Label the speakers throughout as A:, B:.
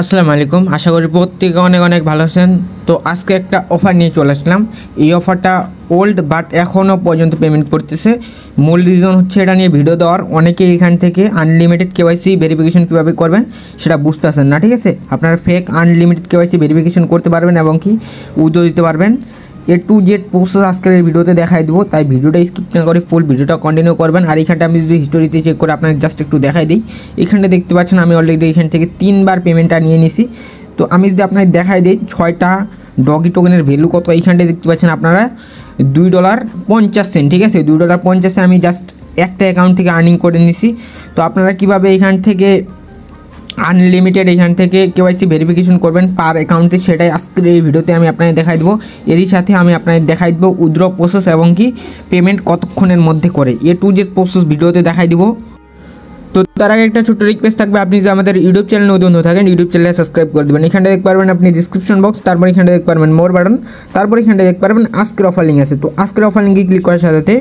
A: আসসালামু আলাইকুম। আশা করি প্রত্যেকে অনেক অনেক ভালো আছেন। তো আজকে একটা অফার নিয়ে চলে আসলাম। এই অফারটা ওল্ড বাট এখনও পর্যন্ত পেমেন্ট করতেছে। মূল রিজন হচ্ছে এটা নিয়ে ভিডিও দেওয়ার। অনেকে এখান থেকে আনলিমিটেড কেওয়াইসি ভেরিফিকেশন কীভাবে করবেন সেটা বুঝতেছেন না, ঠিক আছে। আপনারা ফেক আনলিমিটেড কেওয়াইসি ভেরিফিকেশন করতে পারবেন এবং কি উইথড্র দিতে পারবেন। A to Z প্রসেস আজকের এই ভিডিওতে দেখাই দেবো, তাই ভিডিওটা স্কিপ না করে ফুল ভিডিওটা কন্টিনিউ করবেন। আর এখানটা আমি যদি হিস্টোরিতে চেক করে আপনাকে জাস্ট একটু দেখাই দিই, এখানটা দেখতে পাচ্ছেন আমি অলরেডি এখান থেকে 3বার পেমেন্টটা নিয়ে নিছি। তো আমি যদি আপনাকে দেখাই দিই 6টা ডগি টোকেনের ভ্যালু কত, এইখানটায় দেখতে পাচ্ছেন আপনারা $2.50, ঠিক আছে। $2.50 আমি জাস্ট একটা অ্যাকাউন্ট থেকে আর্নিং করে নিছি। তো আপনারা কীভাবে এখান থেকে আনলিমিটেড এখান থেকে কেওয়াইসি ভেরিফিকেশন করবেন পার অ্যাকাউন্টে, সেটাই আজকের এই ভিডিওতে আমি আপনাদের দেখাই দেবো। এরই সাথে আমি আপনাদের দেখাই দেবো উইথড্র প্রসেস এবং কি পেমেন্ট কতক্ষণের মধ্যে করে, A to Z প্রসেস ভিডিওতে দেখাই দেবো। তো তার আগে একটা ছোট্ট রিকোয়েস্ট থাকবে, আপনি যদি আমাদের ইউটিউব চ্যানেল নতুন হয়ে থাকেন ইউটিউব চ্যানেলে সাবস্ক্রাইব করে দেবেন। এখানটা দেখতে পারবেন আপনি ডিসক্রিপশন বক্স, তারপর এখানটা দেখতে পারবেন মোর বাটন, তারপর এখানটা দেখতে পারবেন আজকের অফার লিঙ্ক আছে। তো আজকের অফার লিঙ্কে ক্লিক করার সাথে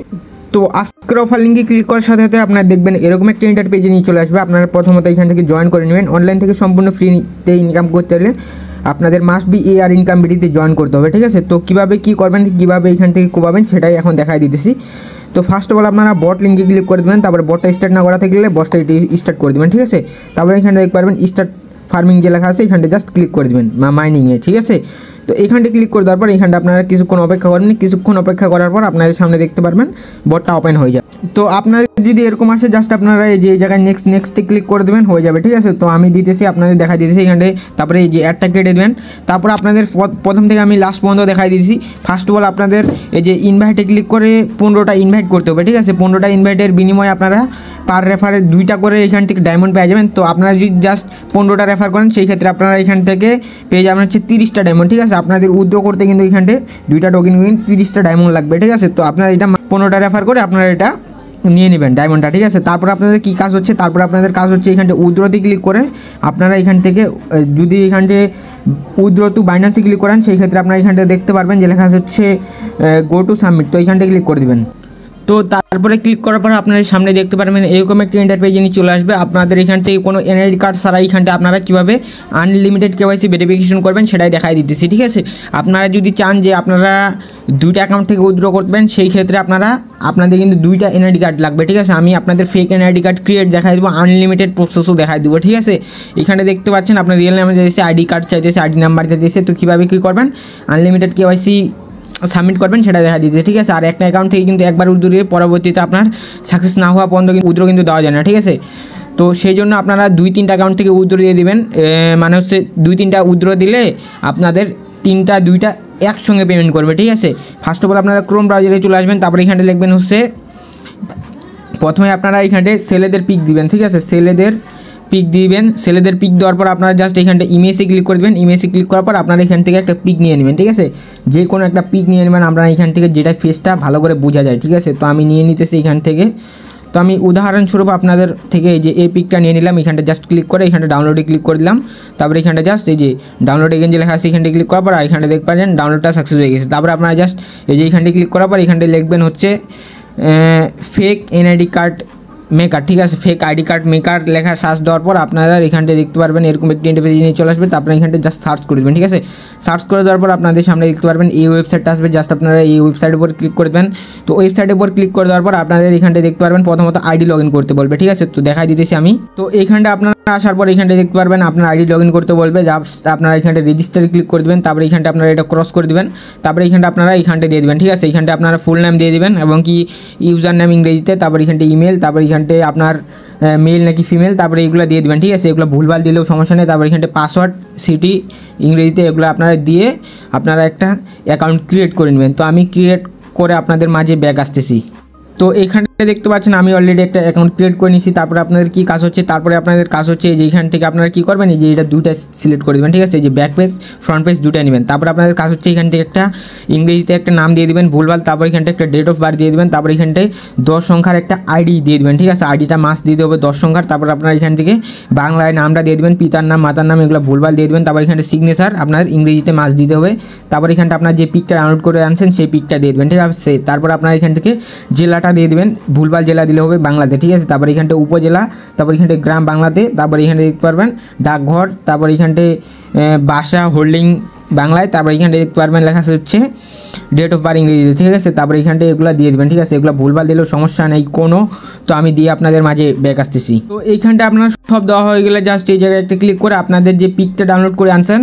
A: আজকের অফার লিঙ্কে ক্লিক করার সাথে সাথে আপনারা দেখবেন এরকম একটা ইন্টারপেজে নিয়ে চলে আসবে। আপনারা প্রথমত এখান থেকে জয়েন করে নেবেন। অনলাইন থেকে সম্পূর্ণ ফ্রিতে ইনকাম করতে হলে আপনাদের মাস্ট বি AR ইনকাম বিডিতে জয়েন করতে হবে, ঠিক আছে। তো কীভাবে কী করবেন, কীভাবে এখান থেকে কোপাবেন সেটাই এখন দেখাই দিতেছি। তো ফার্স্ট অফ অল আপনারা বট লিঙ্কে ক্লিক করে দেবেন, তারপরে বটটা স্টার্ট না করা থাকলে বটটা স্টার্ট করে দেবেন, ঠিক আছে। তারপরে এখানে দেখতে পারবেন স্টার্ট ফার্মিং যে লেখা আছে এখানটা জাস্ট ক্লিক করে দেবেন মাইনিংয়ে, ঠিক আছে। তো এখানটা ক্লিক করে দেওয়ার পর এখানটা আপনারা কিছুক্ষণ অপেক্ষা করবেন। কিছুক্ষণ অপেক্ষা করার পর আপনাদের সামনে দেখতে পারবেন বটটা ওপেন হয়ে যায়। তো আপনাদের যদি এরকম আসে জাস্ট আপনারা এই যে জায়গায় নেক্সটে ক্লিক করে দেবেন, হয়ে যাবে, ঠিক আছে। তো আমি দিতেছি আপনাদের দেখাই দিতেছি এখানটায়, তারপরে এই যে অ্যাডটা কেটে দেবেন। তারপর আপনাদের প্রথম থেকে আমি লাস্ট পর্যন্ত দেখাই দিয়েছি। ফার্স্ট অফ অল আপনাদের এই যে ইনভাইটে ক্লিক করে 15টা ইনভাইট করতে হবে, ঠিক আছে। 15টা ইনভাইটের বিনিময়ে আপনারা পার রেফারে 2টা করে এখান থেকে ডায়মন্ড পেয়ে যাবেন। তো আপনারা যদি জাস্ট 15টা রেফার করেন সেই ক্ষেত্রে আপনারা এখান থেকে পেয়ে যাবেন হচ্ছে 30টা ডায়মন্ড, ঠিক আছে। আপনাদের উইথড্র করতে কিন্তু এখানটায় 2টা টোকেন 30টা ডায়মন্ড লাগবে, ঠিক আছে। তো আপনারা এটা 15টা রেফার করে আপনারা এটা নিয়ে নেবেন ডায়মন্ডটা, ঠিক আছে। তারপর আপনাদের কী কাজ হচ্ছে, তারপর আপনাদের কাজ হচ্ছে এখানটা উইথড্রতে ক্লিক করে আপনারা এখান থেকে যদি এখানটে উইথড্র টু বাইন্যান্সে ক্লিক করেন সেই ক্ষেত্রে আপনারা এখানটা দেখতে পারবেন যে লেখা হচ্ছে গো টু সাবমিট। তো এখানটা ক্লিক করে দেবেন। তো তারপরে ক্লিক করার পর আপনার সামনে দেখতে পারবেন এরকম একটা ইন্টারপেজ নিয়ে চলে আসবে। আপনাদের এখান থেকে কোনো NID কার্ড ছাড়া এখানটা আপনারা কীভাবে আনলিমিটেড কেওয়াইসি ভেরিফিকেশন করবেন সেটাই দেখাই দিতেছি, ঠিক আছে। আপনারা যদি চান যে আপনারা 2টা অ্যাকাউন্ট থেকে উইথড্র করবেন সেই ক্ষেত্রে আপনাদের কিন্তু 2টা NID কার্ড লাগবে, ঠিক আছে। আমি আপনাদের ফেক NID কার্ড ক্রিয়েট দেখাই দেবো, আনলিমিটেড প্রসেসও দেখাই দেবো, ঠিক আছে। এখানে দেখতে পাচ্ছেন আপনার রিয়েল নামে চাইতেছে, ID কার্ড চাইতেছে, ID নাম্বার চাইতেছে। তো কীভাবে কী করবেন আনলিমিটেড কেওয়াইসি সাবমিট করবেন সেটা দেখা দিয়েছে, ঠিক আছে। আর একটা অ্যাকাউন্ট থেকে কিন্তু একবার উইথড্র দিয়ে পরবর্তীতে আপনার সাকসেস না হওয়া পর্যন্ত কিন্তু উইথড্র কিন্তু দেওয়া যায় না, ঠিক আছে। তো সেই জন্য আপনারা 2-3টা অ্যাকাউন্ট থেকে উইথড্র দিয়ে দেবেন। মানে হচ্ছে 2-3টা উইথড্র দিলে আপনাদের 2টা একসঙ্গে পেমেন্ট করবে, ঠিক আছে। ফার্স্ট অফ অল আপনারা ক্রোম ব্রাউজারে চলে আসবেন, তারপরে এখানে লিখবেন হচ্ছে প্রথমে আপনারা এখানে ছেলেদের পিক দিবেন, ঠিক আছে। ছেলেদের পিক দিবেন। ছেলেদের পিক দেওয়ার পর আপনারা জাস্ট এখানটা ইমেজে ক্লিক করে দেবেন। ইমেজে ক্লিক করার পর আপনারা এখান থেকে একটা পিক নিয়ে নেবেন, ঠিক আছে। যে কোনো একটা পিক নিয়ে নেবেন আপনারা এখান থেকে, যেটা ফেসটা ভালো করে বোঝা যায়, ঠিক আছে। তো আমি নিয়ে নিতেছি এখান থেকে। তো আমি উদাহরণস্বরূপ আপনাদের থেকে এই যে এই পিকটা নিয়ে নিলাম। এখানটা জাস্ট ক্লিক করে এখানটা ডাউনলোডে ক্লিক করে দিলাম। তারপরে এখানটা জাস্ট এই যে ডাউনলোড এগেন যে লেখা আছে এখানটা ক্লিক করার পর এখানটা দেখতে পাচ্ছেন ডাউনলোডটা সাকসেস হয়ে গেছে। তারপরে আপনারা জাস্ট এই যে এখানটা ক্লিক করার পর এখানটা লিখবেন হচ্ছে ফেক NID কার্ড মেকার, ঠিক আছে। ফেক ID কার্ড মেকার লেখা সার্চ দেওয়ার পর আপনারা এখানটা দেখতে পারবেন এরকম একটি ইন্টারফেস নিয়ে চলে আসবে। তারপরে এখানটা জাস্ট সার্চ করে দেবেন, ঠিক আছে। সার্চ করে দেওয়ার পর আপনাদের সামনে দেখতে পারবেন এই ওয়েবসাইটটা আসবে। জাস্ট আপনারা এই ওয়েবসাইটের উপর ক্লিক করবেন। তো ওয়েবসাইটের উপর ক্লিক করে দেওয়ার পর আপনাদের এখানটা দেখতে পারবেন প্রথমত ID লগ ইন করতে বলবে, ঠিক আছে। তো দেখাই দিতেছি আমি। তো এইখানটা আপনারা আসার পর এখানটা দেখতে পারবেন আপনার ID লগ ইন করতে বলবে। জাস্ট আপনারা এখানটা রেজিস্টারে ক্লিক করে দেবেন। তারপরে এখানটা আপনারা এটা ক্রস করে দেবেন। তারপরে এখানটা আপনারা এখানটা দিয়ে দেবেন, ঠিক আছে। এখানটা আপনারা ফুল নেম দিয়ে দেবেন এবং কি ইউজার নেম ইংরেজিতে, তারপর এখানটা ইমেল, তারপর এখানটা আপনার মেল নাকি ফিমেল, তারপরে এগুলো দিয়ে দেবেন, ঠিক আছে। এগুলো ভুলভাল দিলেও সমস্যা নেই। তারপরে এখানটা পাসওয়ার্ড, সিটি ইংরেজিতে, এগুলো আপনারা দিয়ে আপনারা একটা অ্যাকাউন্ট ক্রিয়েট করে নেবেন। তো আমি ক্রিয়েট করে আপনাদের মাঝে ব্যাক আসতেছি। তো এখানে দেখতে পাচ্ছেন আমি অলরেডি একটা অ্যাকাউন্ট ক্রিয়েট করে নিয়েছি। তারপরে আপনাদের কী কাজ হচ্ছে, তারপরে আপনাদের কাজ হচ্ছে যে এখান থেকে আপনারা কী করবেন, এই যে এটা 2টা সিলেক্ট করে দেবেন, ঠিক আছে। এই যে ব্যাক পেজ ফ্রন্ট পেজ 2টা নেবেন। তারপরে আপনাদের কাজ হচ্ছে এখান থেকে একটা ইংরেজিতে একটা নাম দিয়ে দেবেন ভুলভাল, তারপর এখানটা একটা ডেট অফ বার্থ দিয়ে দেবেন। তারপর এখানটায় 10 সংখ্যার একটা ID দিয়ে দেবেন, ঠিক আছে। IDটা মাস্ট দিতে হবে 10 সংখ্যার। তারপর আপনারা এখান থেকে বাংলায় নামটা দিয়ে দেবেন, পিতার নাম মাতার নাম এগুলো ভুলভাল দিয়ে দেবেন। তারপর এখানে সিগনেচার আপনার ইংরেজিতে মাস্ট দিতে হবে। তারপর এখানটা আপনার যে পিকটা ডাউনলোড করে আনছেন সেই পিকটা দিয়ে দেবেন, ঠিক আছে। তারপর আপনারা এখান থেকে জেলাটা দিয়ে দেবেন, ভুলভাল জেলা দিলে হবে বাংলাতে, ঠিক আছে। তারপর এখানটা উপজেলা, তারপর এখানটা গ্রাম বাংলাতে, তারপর এখানে দেখতে পারবেন ডাকঘর, তারপর এখানটায় বাসা হোল্ডিং বাংলায়, তারপর এখানটা দেখতে পারবেন লেখা হচ্ছে ডেট অফ বার্থ ইংরেজিতে, ঠিক আছে। তারপর এখানটায় এগুলো দিয়ে দেবেন, ঠিক আছে। এগুলো ভুলভাল দিলেও সমস্যা নেই কোনো, তো আমি দিয়ে আপনাদের মাঝে ব্যাক আসতেছি। তো এইখানটা আপনার সব দেওয়া হয়ে গেলে জাস্ট এই জায়গায় একটা ক্লিক করে আপনাদের যে পিকটা ডাউনলোড করে আনছেন,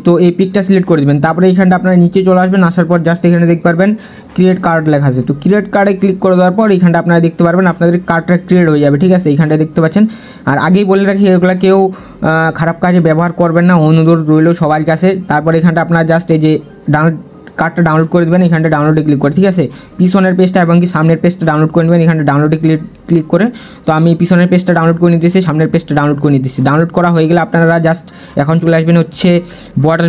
A: তো এই পিকটা সিলেক্ট করে দেবেন। তারপরে এইখানটা আপনারা নিচে চলে আসবেন, আসার পর জাস্ট এখানে দেখতে পারবেন ক্রিয়েট কার্ড লেখা আছে। তো ক্রিয়েট কার্ডে ক্লিক করে দেওয়ার পর এইখানটা আপনারা দেখতে পারবেন আপনাদের কার্ডটা ক্রিয়েট হয়ে যাবে, ঠিক আছে। এইখানটা দেখতে পাচ্ছেন। আর আগেই বলে রাখি এগুলো কেউ খারাপ কাজে ব্যবহার করবেন না, অনুরোধ রইল সবার কাছে। তারপর এখানটা আপনারা জাস্ট এই যে কার্ডটা ডাউনলোড করে দেবেন, এখানটা ডাউনলোডে ক্লিক করে, ঠিক আছে। পিছনের পেজটা এবং কি সামনের পেজটা ডাউনলোড করে নেবেন, এখানটা ডাউনলোডে ক্লিক করে। তো আমি পিছনের পেজটা ডাউনলোড করে নিতেছি, সামনের পেজটা ডাউনলোড করে নিতেছি। ডাউনলোড করা হয়ে গেলে আপনারা জাস্ট এখন চলে আসবেন হচ্ছে বর্ডার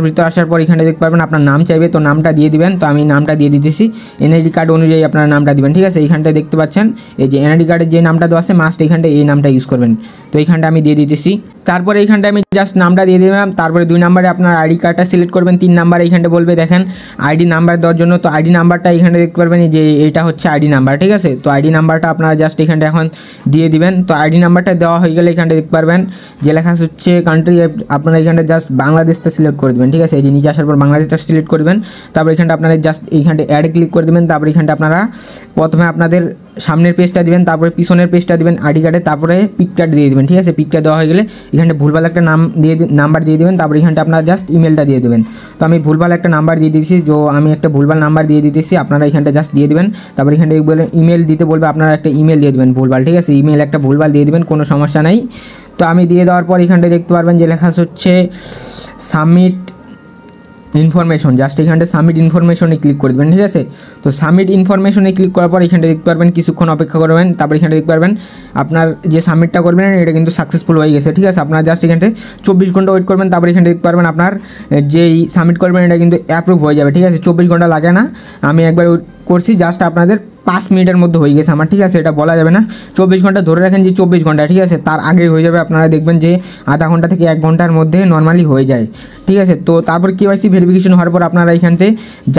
A: ভিতর আসার পর এখানে দেখতে পারবেন আপনার নাম চাইবে, তো নামটা দিয়ে দিবেন। তো আমি নামটা দিয়ে দিতেছি, এনআইডি কার্ড অনুযায়ী আপনার নামটা দিবেন, ঠিক আছে। এইখানটায় দেখতে পাচ্ছেন এই যে এনআইডি কার্ডের যে নামটা দেওয়া আছে মাস্ট এইখানটা এই নামটা ইউজ করবেন। তো এইখানটা আমি দিয়ে দিতেছি। তারপরে এইখানটা আমি জাস্ট নামটা দিয়ে দিলাম। তারপরে 2 নম্বরে আপনার আইডি কার্ডটা সিলেক্ট করবেন। 3 নম্বরে এইখানটা বলবে দেখেন আইডি নাম্বার দেওয়ার জন্য, তো আইডি নাম্বারটা এখানে দেখতে পারবেন যে এটা হচ্ছে আইডি নাম্বার, ঠিক আছে। তো আইডি নাম্বারটা আপনারা জাস্ট এখানটা এখন দিয়ে দিবেন। তো আইডি নাম্বারটা দেওয়া হয়ে গেলে এখানটা দেখতে পারবেন যে লেখা হচ্ছে কান্ট্রি, আপনারা এখানটা জাস্ট বাংলাদেশটা সিলেক্ট করে দেবেন, ঠিক আছে। এই যে নিচে আসার পর বাংলাদেশটা সিলেক্ট করবেন। তারপর এখানটা আপনারা জাস্ট এইখানটা অ্যাডে ক্লিক করে দেবেন। তারপর এখানটা আপনারা প্রথমে আপনাদের সামনের পেজটা দিবেন, তারপরে পিছনের পেজটা দিবেন আইডি কার্ডে, তারপরে পিকটা দিয়ে দেবেন, ঠিক আছে। পিকটা দেওয়া হয়ে গেলে এখানটা ভুলভাল একটা নাম্বার দিয়ে দেবেন। তারপরে এখানটা আপনারা জাস্ট ইমেলটা দিয়ে দেবেন। তো আমি ভুলভাল একটা নাম্বার দিয়ে দিয়েছি, আমি একটা ভুলভাল নাম্বার দিয়ে দিতেছি, আপনারা এখানটা জাস্ট দিয়ে দেবেন। তারপর এখানটা বলে ইমেল দিতে বলবে, আপনারা একটা ইমেল দিয়ে দেবেন ভুলভাল, ঠিক আছে। ইমেল একটা ভুলভাল দিয়ে দেবেন, কোনো সমস্যা নাই। তো আমি দিয়ে দেওয়ার পর এখানটা দেখতে পারবেন যে লেখা হচ্ছে সাবমিট ইনফরমেশন, জাস্ট এখানটা সাবমিট ইনফরমেশনে ক্লিক করে দেবেন, ঠিক আছে। তো সাবমিট ইনফরমেশনে ক্লিক করার পর এখানটা দেখতে পারবেন কিছুক্ষণ অপেক্ষা করবেন। তারপর এখানটা দেখতে পারবেন আপনার যে সাবমিটটা করবেন এটা কিন্তু সাকসেসফুল হয়ে গেছে, ঠিক আছে। আপনারা জাস্ট এখানটা 24 ঘন্টা ওয়েট করবেন। তারপর এখানটা দেখতে পারবেন আপনার যেই সাবমিট করবেন এটা কিন্তু অ্যাপ্রুভ হয়ে যাবে, ঠিক আছে। 24 ঘন্টা লাগে না, আমি একবার করছি, জাস্ট আপনাদের 5 মিনিটের মধ্যে হয়ে গেছে আমার, ঠিক আছে। এটা বলা যাবে না, 24 ঘন্টা ধরে রাখেন যে 24 ঘন্টা, ঠিক আছে। তার আগেই হয়ে যাবে, আপনারা দেখবেন যে আধা ঘন্টা থেকে 1 ঘন্টার মধ্যে নর্মালি হয়ে যায়, ঠিক আছে। তো তারপর কেওয়াইসি ভেরিফিকেশন হওয়ার পর আপনারা এখানতে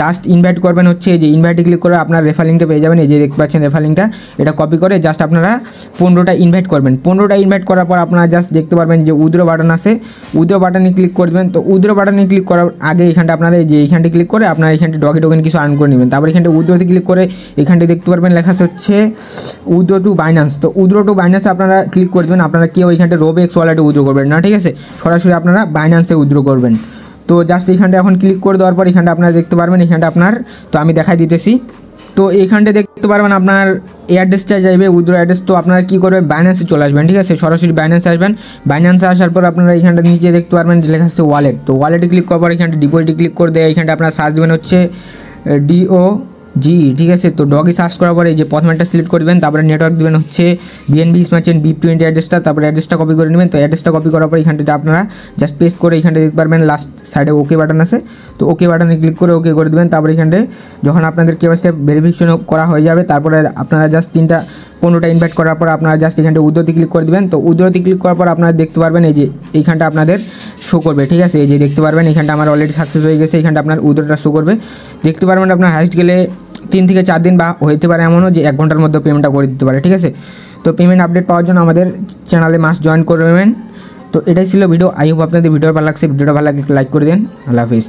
A: জাস্ট ইনভাইট করবেন হচ্ছে যে ইনভাইটে ক্লিক করে আপনার রেফার লিঙ্কটা পেয়ে যাবেন। এই যে দেখতে পাচ্ছেন রেফার লিঙ্কটা, এটা কপি করে জাস্ট আপনারা 15টা ইনভাইট করবেন। 15টা ইনভাইট করার পর আপনারা জাস্ট দেখতে পারবেন যে উইথড্র বাটন আছে, উইথড্র বাটনে ক্লিক করে দেবেন। তো উইথড্র বাটনে ক্লিক করার আগে এখানটা আপনারা এই যে এইখানটা ক্লিক করে আপনারা এখানটা টোকেন কিছু আর্ন করে নেবেন। তারপর এখানটা উইথড্রতে ক্লিক করে এখানটা দেখতে পারবেন লেখা হচ্ছে উইথড্র টু বাইন্যান্স। তো উইথড্র টু বাইন্যান্সে আপনারা ক্লিক করে দেবেন। আপনারা কেউ এখানটা রোবেক্স ওয়ালেটে উইথড্র করবেন না, ঠিক আছে। সরাসরি আপনারা বাইন্যান্সে উইথড্র করবেন। তো জাস্ট এইখানটা এখন ক্লিক করে দেওয়ার পর এখানটা আপনারা দেখতে পারবেন এখানটা আপনার, তো আমি দেখাই দিতেছি। তো এইখানটা দেখতে পারবেন আপনার অ্যাড্রেসটা চাইবে উইথড্র অ্যাড্রেস। তো আপনারা কী করবেন বাইন্যান্সে চলে আসবেন, ঠিক আছে। সরাসরি বাইন্যান্সে আসবেন। বাইন্যান্সে আসার পর আপনারা এখানটা নিচে দেখতে পারবেন যে লেখা আছে ওয়ালেট। তো ওয়ালেটে ক্লিক করার পর এখানটা ডিপোজিটে ক্লিক করে দেয়। এখানটা আপনারা সার্চ দেবেন হচ্ছে DOG, ঠিক আছে। তো ডগি সার্চ করার পরে যে প্রথমে একটা সিলেক্ট করবেন, তারপরে নেটওয়ার্ক দেবেন হচ্ছে BNB স্মার্চেন BIP20 অ্যাড্রেসটা, তারপরে অ্যাড্রেসটা কপি করে নেবেন। তো অ্যাড্রেসটা কপি করার পর এখানটাতে আপনারা জাস্ট পেস্ট করে এখানটা দেখতে পারবেন লাস্ট সাইডে ওকে বাটন আছে। তো ওকে বাটনে ক্লিক করে ওকে করে দেবেন। তারপরে এখানটায় যখন আপনাদের কেওয়াইসি ভেরিফিকেশন করা হয়ে যাবে, তারপরে আপনারা জাস্ট 15টা ইনভাইট করার পর আপনারা জাস্ট এখানটা উইথড্রতে ক্লিক করে দেবেন। তো উইথড্রতে ক্লিক করার পর আপনারা দেখতে পারবেন এই যে এইখানটা আপনাদের শো করবে, ঠিক আছে। এই যে দেখতে পারবেন এখানটা আমার অলরেডি সাকসেস হয়ে গেছে, এখানটা আপনার উইথড্রটা শো করবে। দেখতে পারবেন আপনার হাইস্ট গেলে 3 থেকে 4 দিন বা হইতে পারে এমনও যে 1 ঘন্টার মধ্যে পেমেন্টটা করে দিতে পারে, ঠিক আছে। তো পেমেন্ট আপডেট পাওয়ার জন্য আমাদের চ্যানেলে মাস্ট জয়েন করবেন। তো এটাই ছিল ভিডিও। আই হোপ আপনাদের ভিডিও ভালো লাগছে। ভিডিওটা ভালো লাগলে লাইক করে দিন। আল্লাহ হাফিজ।